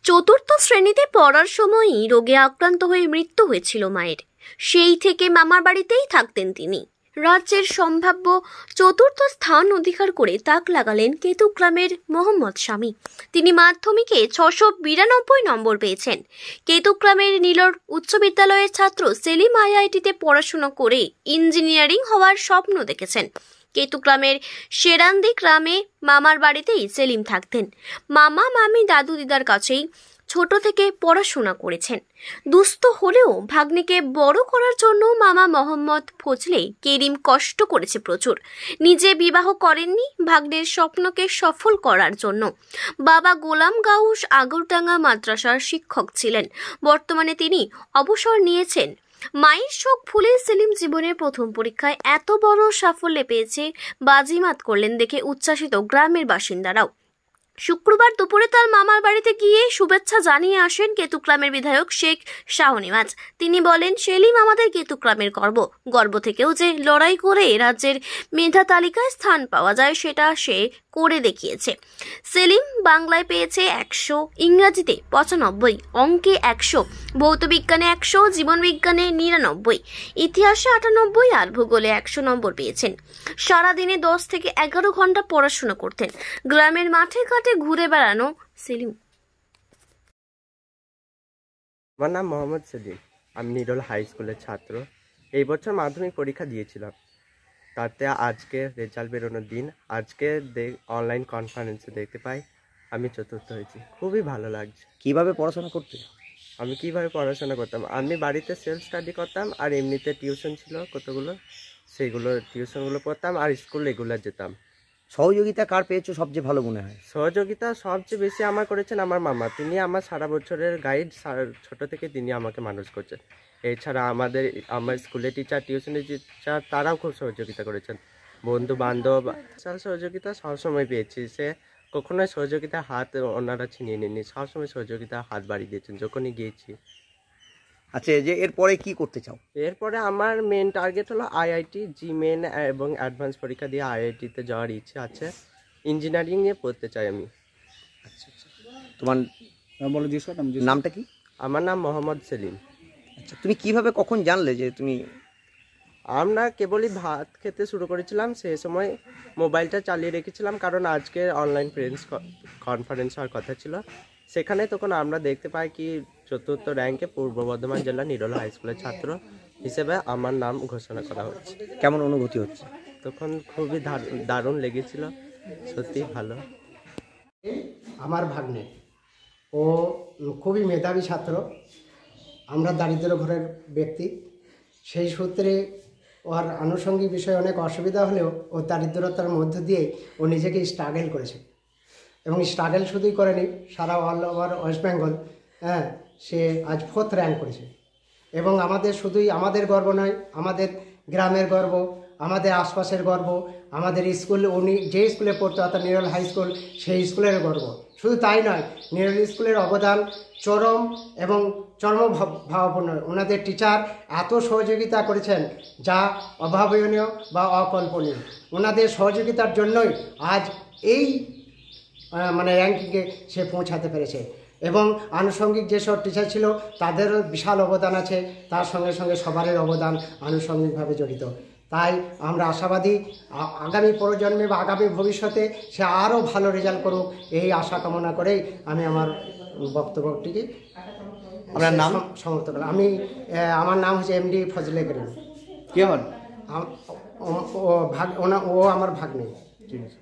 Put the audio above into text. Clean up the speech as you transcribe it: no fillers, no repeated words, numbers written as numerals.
চতুর্থ শ্রেণীতে পড়ার সময়ই রোগে আক্রান্ত হয়ে মৃত্যু হয়েছিল মায়ের। সেই থেকে মামার বাড়িতেই থাকতেন তিনি। রাজ্যের সম্ভাব্য চতুর্থ স্থান অধিকার করে তাক লাগালেন কেতুগ্রামের মোহাম্মদ শামী। তিনি মাধ্যমিকে 692 নম্বর পেয়েছেন। কেতুগ্রামের নীলর উচ্চ বিদ্যালয়ের ছাত্র সেলিম আইআইটিতে পড়াশোনা করে ইঞ্জিনিয়ারিং হওয়ার স্বপ্ন দেখেছেন। কেতুগ্রামের শেরান্দি গ্রামে মামার বাড়িতেই সেলিম থাকতেন। মামা মামি দাদু দিদার কাছেই ছোট থেকে পড়াশোনা করেছেন। দুস্থ হলেও ভাগ্নিকে বড় করার জন্য মামা মোহাম্মদ ফজলে কেরিম কষ্ট করেছে প্রচুর। নিজে বিবাহ করেননি, ভাগ্নের স্বপ্নকে সফল করার জন্য। বাবা গোলাম গাউস আগরডাঙ্গা মাদ্রাসার শিক্ষক ছিলেন। বর্তমানে তিনি অবসর নিয়েছেন। মায়ের শোক ভুলে সেলিম জীবনের প্রথম পরীক্ষায় এত বড় সাফল্য পেয়েছে বাজিমাত করলেন দেখে উচ্ছ্বাসিত গ্রামের বাসিন্দারাও। শুক্রবার দুপুরে তার মামার বাড়িতে গিয়ে শুভেচ্ছা জানিয়ে আসেন কেতুগ্রামের বিধায়ক শেখ শাহনেওয়াজ। তিনি বলেন, সেলিম আমাদের কেতুগ্রামের গর্ব থেকেও যে লড়াই করে রাজ্যের মেধা তালিকায় স্থান পাওয়া যায় সেটা সে করে দেখিয়েছে। সেলিম বাংলায় পেয়েছে 100, ইংরাজিতে 95, অঙ্কে 100, ভৌতবিজ্ঞানে 100, জীবনবিজ্ঞানে 99, ইতিহাসে 98 আর ভূগোলে 100 নম্বর পেয়েছেন। সারাদিনে 10 থেকে 11 ঘন্টা পড়াশোনা করতেন। গ্রামের মাঠে ঘাটে ঘুরে বেড়ানো সেলিম। আমার নাম মোহাম্মদ সেলিম। আমি নিরল হাই স্কুলের ছাত্র। এই বছর মাধ্যমিক পরীক্ষা দিয়েছিলাম। তাতে আজকে রেজাল্ট বেরোনোর দিন। আজকে অনলাইন কনফারেন্সে দেখতে পাই আমি চতুর্থ হয়েছি। খুবই ভালো লাগছে। কিভাবে পড়াশোনা করতে? আমি কিভাবে পড়াশোনা করতাম, আমি বাড়িতে সেলফ স্টাডি করতাম, আর এমনিতে টিউশন ছিল কতগুলো, সেইগুলো টিউশনগুলো পড়তাম, আর স্কুল রেগুলার যেতাম। সহযোগিতা কার পেয়েছো সবচেয়ে ভালো মনে হয়? সহযোগিতা সবচেয়ে বেশি আমার করেছেন আমার মামা। তিনি আমার সারা বছরের গাইড, ছোট থেকে তিনি আমাকে মানুষ করছেন। এছাড়া আমার স্কুলের টিচার, টিউশনের টিচার, তারাও খুব সহযোগিতা করেছেন। বন্ধু বান্ধব সহযোগিতা সবসময় পেয়েছি। সে কখনোই সহযোগিতার হাত ওনারা ছিনিয়ে নেননি, সবসময় সহযোগিতার হাত বাড়িয়ে দিয়েছেন যখনই গিয়েছি। আচ্ছা, যে এরপরে কি করতে চাও? এরপরে আমার মেন টার্গেট হলো আইআইটি, জিমেন এবং অ্যাডভান্স পরীক্ষা দিয়ে আইআইটিতে যাওয়ার ইচ্ছে আছে। ইঞ্জিনিয়ারিং নিয়ে পড়তে চাই আমি। আচ্ছা আচ্ছা, তোমার নামটা কি? আমার নাম মোহাম্মদ সেলিম। আচ্ছা, তুমি কিভাবে কখন জানলে যে তুমি? আমরা কেবলই ভাত খেতে শুরু করেছিলাম, সেই সময় মোবাইলটা চালিয়ে রেখেছিলাম, কারণ আজকে অনলাইন কনফারেন্স হওয়ার কথা ছিল। সেখানে তখন আমরা দেখতে পাই কি চতুর্থ র্যাঙ্কে পূর্ব বর্ধমান জেলা নিরল হাই স্কুলের ছাত্র হিসেবে আমার নাম ঘোষণা করা হচ্ছে। কেমন অনুভূতি হচ্ছে? তখন খুবই দারুণ লেগেছিল, সত্যি ভালো। আমার ভাগ্নে, ও খুবই মেধাবী ছাত্র। আমরা দারিদ্র ঘরের ব্যক্তি, সেই সূত্রে ওর আনুষঙ্গিক বিষয়ে অনেক অসুবিধা হলেও ও দারিদ্রতার মধ্য দিয়ে ও নিজেকে স্ট্রাগল করেছে, এবং স্ট্রাগল শুধুই করেনি, সারা অল ওভার ওয়েস্ট বেঙ্গল সে আজ 4th র্যাঙ্ক করেছে। এবং আমাদের শুধুই আমাদের গর্ব নয়, আমাদের গ্রামের গর্ব, আমাদের আশপাশের গর্ব, আমাদের স্কুল, উনি যে স্কুলে পড়তো অর্থাৎ নিরল হাই স্কুল, সেই স্কুলের গর্ব। শুধু তাই নয়, নিরল স্কুলের অবদান চরম এবং চরমভাবাপন্ন। ওনাদের টিচার এত সহযোগিতা করেছেন যা অভাবনীয় বা অকল্পনীয়। ওনাদের সহযোগিতার জন্যই আজ এই র্যাঙ্কিংয়ে সে পৌঁছাতে পেরেছে। এবং আনুষঙ্গিক যেসব টিচার ছিল তাদেরও বিশাল অবদান আছে, তার সঙ্গে সঙ্গে সবারই অবদান আনুষঙ্গিকভাবে জড়িত। তাই আমরা আশাবাদী আগামী প্রজন্মে বা আগামী ভবিষ্যতে সে আরও ভালো রেজাল্ট করুক, এই আশা কামনা করেই আমি আমার বক্তব্যটিকে আপনার নাম সমাপ্ত করলাম। আমার নাম হচ্ছে এমডি ফজলে করিম। কি হন? ও আমার ভাগ্নে। ঠিক আছে।